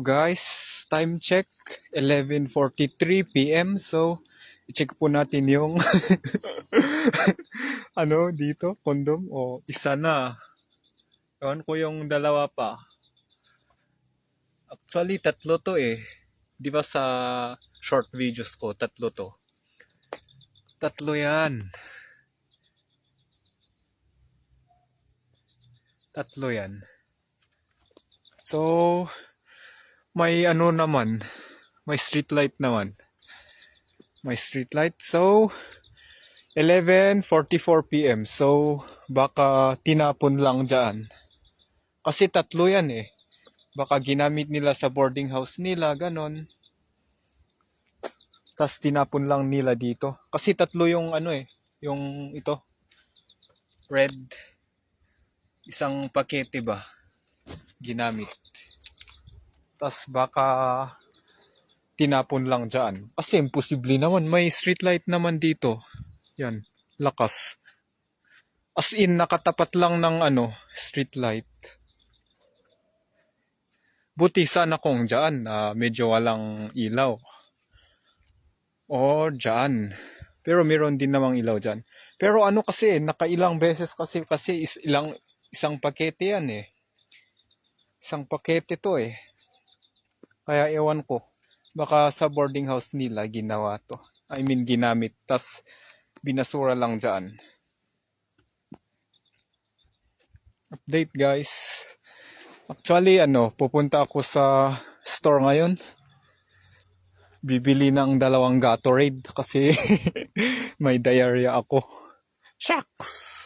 guys, time check 11:43 PM. So i-check po natin yung dito, condom o isa na. Ewan ko yung dalawa pa. Actually tatlo to eh. Di ba sa short videos ko, tatlo to. Tatlo yan. Tatlo yan. So, may naman. May street light naman. May street light. So, 11:44 PM. So, baka tinapon lang dyan. Kasi tatlo yan eh. Baka ginamit nila sa boarding house nila, ganon. Tas tinapon lang nila dito. Kasi tatlo yung yung ito. Red. Isang pakete ba? Ginamit. Tas baka tinapon lang dyan. Kasi imposible naman. May street light naman dito. Yan. Lakas. As in, nakatapat lang ng street light. Buti sana kung dyan, medyo walang ilaw. O dyan. Pero meron din namang ilaw dyan. Pero kasi, nakailang beses kasi isang pakete yan eh. Isang pakete to eh. Kaya ewan ko. Baka sa boarding house nila ginawa to. I mean, ginamit. Tas binasura lang dyan. Update guys. Actually, pupunta ako sa store ngayon. Bibili ng 2 Gatorade kasi may diarrhea ako. Shucks!